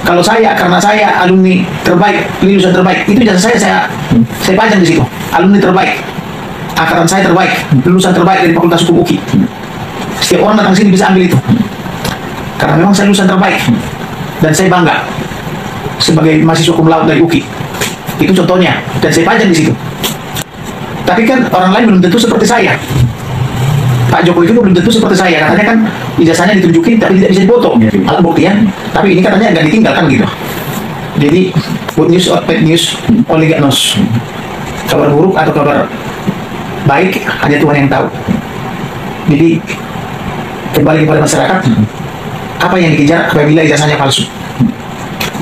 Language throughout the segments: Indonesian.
Kalau saya, karena saya alumni terbaik, lulusan terbaik, itu jasa saya pajang di situ. Alumni terbaik, angkatan saya terbaik, lulusan terbaik dari Fakultas Hukum UKI. Setiap orang datang sini bisa ambil itu. Karena memang saya lulusan terbaik dan saya bangga sebagai mahasiswa cum laude dari UKI. Itu contohnya, dan saya pajang di situ. Tapi kan orang lain belum tentu seperti saya. Pak Jokowi itu belum tentu seperti saya, katanya kan ijazahnya ditunjukin tapi tidak bisa dipoto. Alat buktian, tapi ini katanya nggak ditinggalkan gitu. Jadi good news or bad news only God knows. Kabar buruk atau kabar baik hanya Tuhan yang tahu. Jadi kembali kepada masyarakat, apa yang dikejar apabila ijazahnya palsu?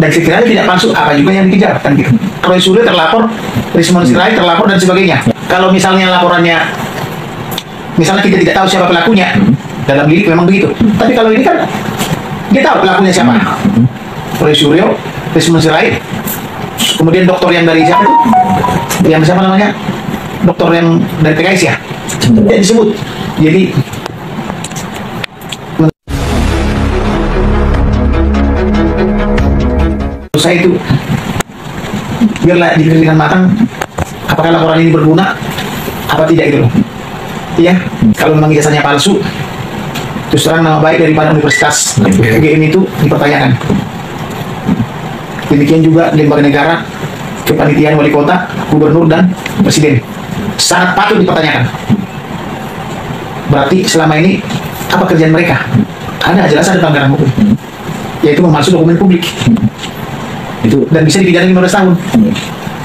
Dan sekiranya tidak palsu, apa juga yang dikejar kan gitu. Roy Suryo terlapor, Rismon Sirait terlapor dan sebagainya. Kalau misalnya laporannya, misalnya kita tidak tahu siapa pelakunya, dalam lirik memang begitu. Tapi kalau ini kan dia tahu pelakunya siapa. Roy Suryo, Rismon Sirait, kemudian dokter yang dari siapa itu? Yang siapa namanya? Dokter yang dari PKS ya? Tidak disebut. Jadi saya itu biarlah dipikir dengan matang apakah laporan ini berguna apa tidak gitu loh. Iya, kalau memang ijazahnya palsu, terus terang nama baik daripada Universitas UGM itu dipertanyakan. Demikian juga lembaga negara, kepanitiaan wali kota, gubernur dan presiden sangat patut dipertanyakan. Berarti selama ini apa kerjaan mereka? Ada jelas ada pelanggaran hukum, yaitu memalsu dokumen publik. Itu dan bisa dipidana 15 tahun.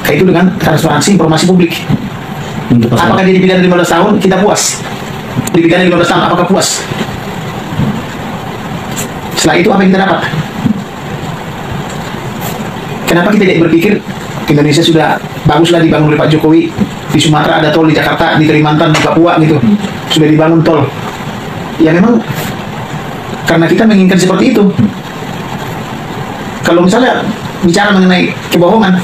Kayak itu dengan transparansi informasi publik. Apakah dia dipidana 15 tahun? Kita puas. Dipidana 15 tahun, apakah puas? Setelah itu apa yang kita dapat? Kenapa kita tidak berpikir Indonesia sudah baguslah dibangun oleh Pak Jokowi? Di Sumatera ada tol, di Jakarta, di Kalimantan, di Papua gitu, sudah dibangun tol. Ya memang karena kita menginginkan seperti itu. Kalau misalnya bicara mengenai kebohongan,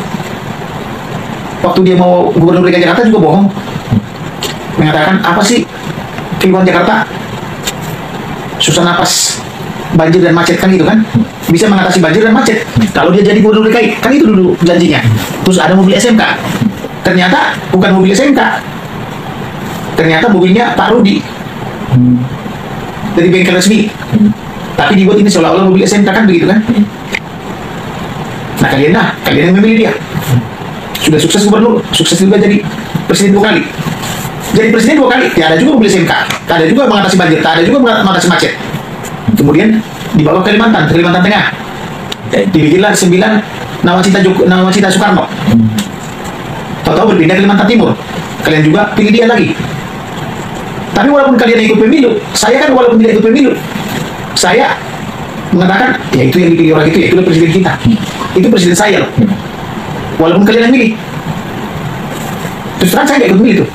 waktu dia mau gubernur DKI Jakarta juga bohong, mengatakan apa sih kehidupan Jakarta susah napas, banjir dan macet kan gitu kan, bisa mengatasi banjir dan macet kalau dia jadi gubernur DKI, kan itu dulu janjinya. Terus ada mobil SMK, ternyata bukan mobil SMK, ternyata mobilnya Pak Rudi dari bengkel resmi, tapi dibuat ini seolah-olah mobil SMK kan begitu kan. Nah kalian yang memilih dia. Sudah sukses gubernur, sukses juga jadi presiden 2 kali. Jadi presiden 2 kali, ya ada juga mobil SMK, ada juga mengatasi banjir, ada juga mengatasi macet. Kemudian dibawa ke Kalimantan Tengah. Dibikinlah 9 nawacita Soekarno. Tahu-tahu berpindah ke Kalimantan Timur. Kalian juga pilih dia lagi. Tapi walaupun kalian ikut pemilu, saya kan walaupun tidak ikut pemilu, saya mengatakan, ya itu yang dipilih orang itu, ya itu presiden kita. Itu presiden saya loh. Walaupun kalian yang milih. Terus terang saya nggak ikut milih tuh.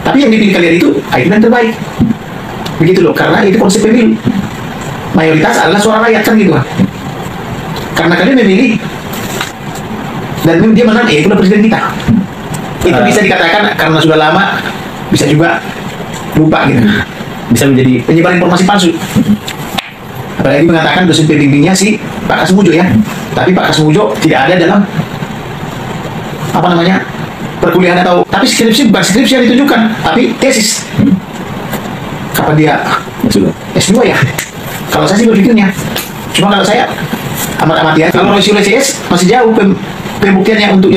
Tapi yang dipilih kalian itu yang terbaik. Begitu loh, karena itu konsep pemilu. Mayoritas adalah suara rakyat kan gitu kan. Karena kalian memilih dan dia menang, ya itulah presiden kita. Itu bisa dikatakan karena sudah lama, bisa juga lupa gitu. Bisa menjadi penyebar informasi palsu. Apalagi mengatakan dosen pembimbingnya si Pak Kasmujo ya. Tapi Pak Kasmujo tidak ada dalam apa namanya perkuliahan atau, tapi skripsi bukan skripsi yang ditunjukkan, tapi tesis. Kapan dia S2 ya? Kalau saya sih berpikirnya. Cuma kalau saya amat-amat ya. Kalau Roy Suryo CS masih jauh pembuktiannya untuk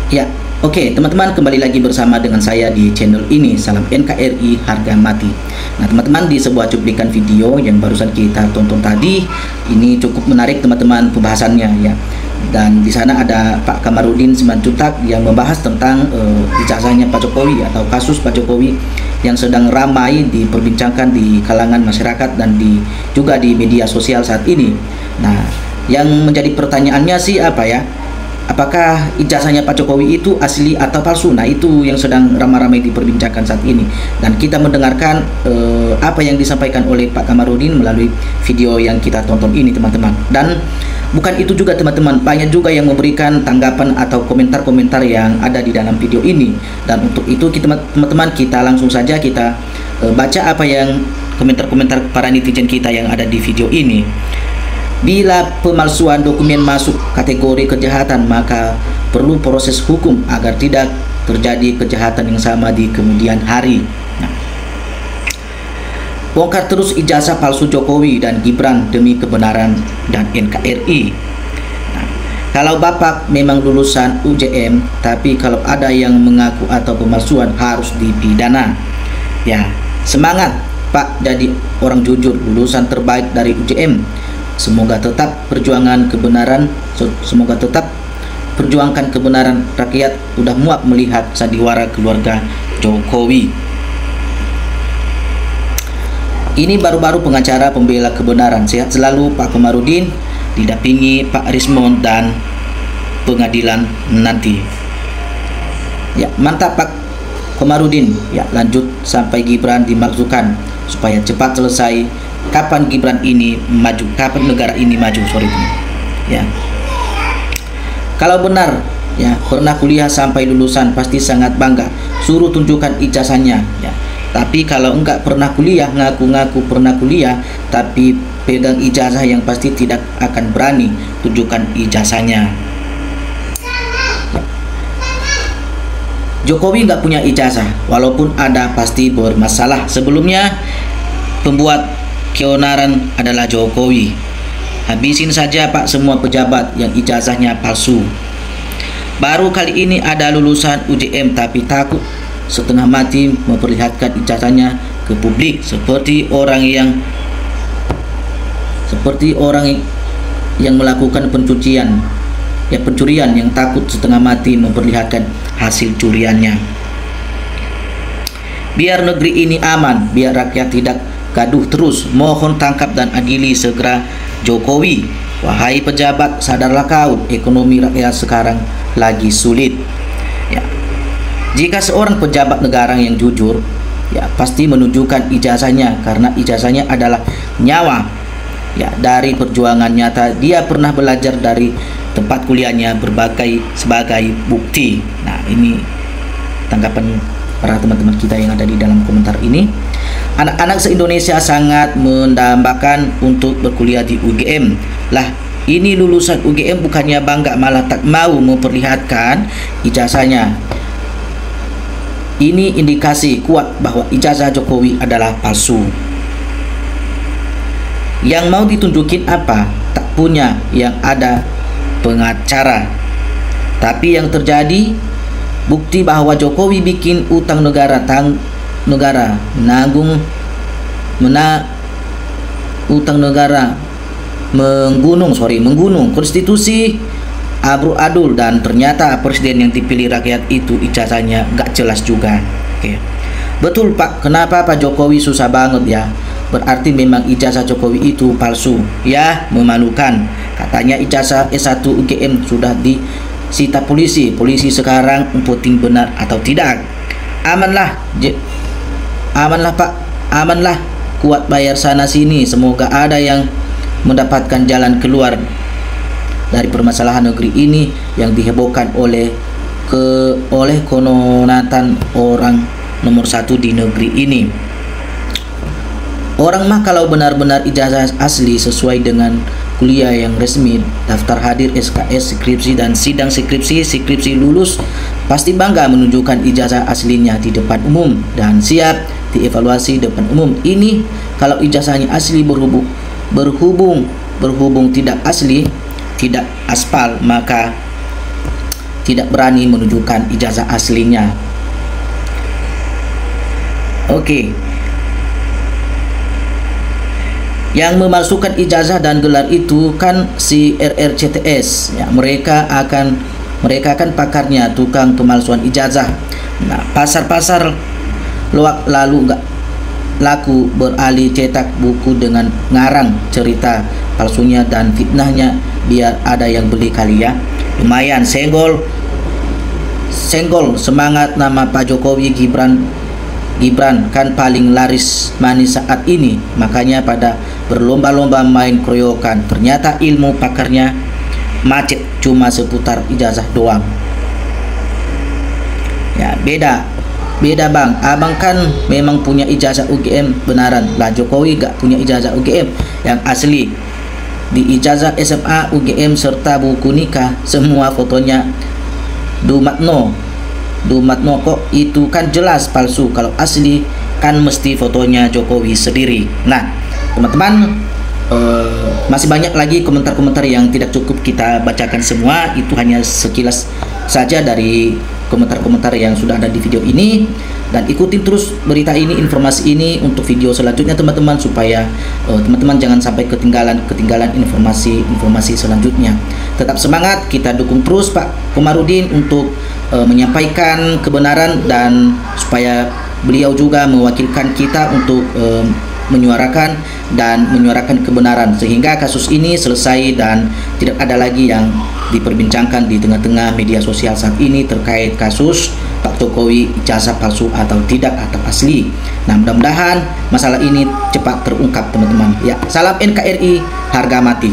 ya. Oke, teman-teman, kembali lagi bersama dengan saya di channel ini. Salam NKRI harga mati. Nah, teman-teman, di sebuah cuplikan video yang barusan kita tonton tadi, ini cukup menarik teman-teman pembahasannya ya. Dan di sana ada Pak Kamarudin Simanjuntak yang membahas tentang ijazahnya Pak Jokowi atau kasus Pak Jokowi yang sedang ramai diperbincangkan di kalangan masyarakat dan juga di media sosial saat ini. Nah, yang menjadi pertanyaannya sih apa ya? Apakah ijazahnya Pak Jokowi itu asli atau palsu? Nah, itu yang sedang ramai-ramai diperbincangkan saat ini. Dan kita mendengarkan apa yang disampaikan oleh Pak Kamarudin melalui video yang kita tonton ini, teman-teman. Dan bukan itu juga, teman-teman, banyak juga yang memberikan tanggapan atau komentar-komentar yang ada di dalam video ini. Dan untuk itu, teman-teman, kita langsung saja kita baca apa yang komentar-komentar para netizen kita yang ada di video ini. Bila pemalsuan dokumen masuk kategori kejahatan, maka perlu proses hukum agar tidak terjadi kejahatan yang sama di kemudian hari. Nah, bongkar terus ijazah palsu Jokowi dan Gibran demi kebenaran dan NKRI. Nah, kalau Bapak memang lulusan UGM, tapi kalau ada yang mengaku atau pemalsuan harus dipidana. Ya, semangat Pak jadi orang jujur, lulusan terbaik dari UGM. Semoga tetap perjuangan kebenaran, semoga tetap perjuangkan kebenaran rakyat. Udah muak melihat sandiwara keluarga Jokowi. Ini baru-baru pengacara pembela kebenaran. Sehat selalu Pak Komarudin, didampingi Pak Rismond dan pengadilan nanti. Ya, mantap Pak Komarudin. Ya, lanjut sampai Gibran dimaksudkan supaya cepat selesai. Kapan Gibran ini maju? Kapan negara ini maju? Ya. Kalau benar ya pernah kuliah sampai lulusan, pasti sangat bangga. Suruh tunjukkan ijazahnya. Ya. Tapi kalau enggak pernah kuliah, ngaku-ngaku pernah kuliah, tapi pegang ijazah, yang pasti tidak akan berani tunjukkan ijazahnya. Jokowi nggak punya ijazah, walaupun ada pasti bermasalah. Sebelumnya pembuat keonaran adalah Jokowi. Habisin saja Pak semua pejabat yang ijazahnya palsu. Baru kali ini ada lulusan UGM tapi takut setengah mati memperlihatkan ijazahnya ke publik, seperti orang yang melakukan pencurian yang takut setengah mati memperlihatkan hasil curiannya. Biar negeri ini aman, biar rakyat tidak gaduh terus, mohon tangkap dan adili segera Jokowi. Wahai pejabat, sadarlah kau, ekonomi rakyat sekarang lagi sulit. Ya. Jika seorang pejabat negara yang jujur, ya pasti menunjukkan ijazahnya, karena ijazahnya adalah nyawa. Ya, dari perjuangan nyata dia pernah belajar dari tempat kuliahnya sebagai bukti. Nah, ini tanggapan para teman-teman kita yang ada di dalam komentar ini. Anak-anak se-Indonesia sangat mendambakan untuk berkuliah di UGM. Lah, ini lulusan UGM bukannya bangga, malah tak mau memperlihatkan ijazahnya. Ini indikasi kuat bahwa ijazah Jokowi adalah palsu. Yang mau ditunjukin apa? Tak punya, yang ada pengacara. Tapi yang terjadi bukti bahwa Jokowi bikin utang negara, utang negara menggunung konstitusi abru-adul, dan ternyata presiden yang dipilih rakyat itu ijazahnya gak jelas juga. Oke. Betul Pak, kenapa Pak Jokowi susah banget ya? Berarti memang ijazah Jokowi itu palsu. Ya, memalukan. Katanya ijazah S1 UGM sudah disita polisi. Polisi sekarang umputin benar atau tidak. Amanlah Pak, amanlah, kuat bayar sana sini. Semoga ada yang mendapatkan jalan keluar dari permasalahan negeri ini yang dihebohkan oleh kononatan orang nomor satu di negeri ini. Orang mah kalau benar-benar ijazah asli sesuai dengan kuliah yang resmi, daftar hadir SKS, skripsi dan sidang skripsi lulus, pasti bangga menunjukkan ijazah aslinya di depan umum dan siap dievaluasi depan umum. Ini kalau ijazahnya asli berhubung tidak asli, tidak aspal, maka tidak berani menunjukkan ijazah aslinya. Oke. Yang memasukkan ijazah dan gelar itu kan si RRCTS ya, mereka akan pakarnya, tukang pemalsuan ijazah. Nah, pasar-pasar loak lalu nggak laku, beralih cetak buku dengan ngarang cerita palsunya dan fitnahnya biar ada yang beli kali ya. Lumayan senggol semangat nama Pak Jokowi. Gibran kan paling laris manis saat ini, makanya pada berlomba-lomba main keroyokan. Ternyata ilmu pakarnya macet, cuma seputar ijazah doang. Ya, beda bang, abang kan memang punya ijazah UGM benaran lah. Jokowi gak punya ijazah UGM yang asli. di ijazah SMA, UGM serta buku nikah semua fotonya Dumatno kok, itu kan jelas palsu. Kalau asli kan mesti fotonya Jokowi sendiri. Nah teman-teman, masih banyak lagi komentar-komentar yang tidak cukup kita bacakan semua. Itu hanya sekilas saja dari komentar-komentar yang sudah ada di video ini. Dan ikutin terus berita ini, informasi ini untuk video selanjutnya teman-teman, supaya teman-teman jangan sampai ketinggalan informasi selanjutnya. Tetap semangat, kita dukung terus Pak Komarudin untuk menyampaikan kebenaran, dan supaya beliau juga mewakilkan kita untuk menyuarakan kebenaran, sehingga kasus ini selesai dan tidak ada lagi yang diperbincangkan di tengah-tengah media sosial saat ini terkait kasus Pak Jokowi ijazah palsu atau tidak atau asli. Nah mudah-mudahan masalah ini cepat terungkap teman-teman ya. Salam NKRI, harga mati.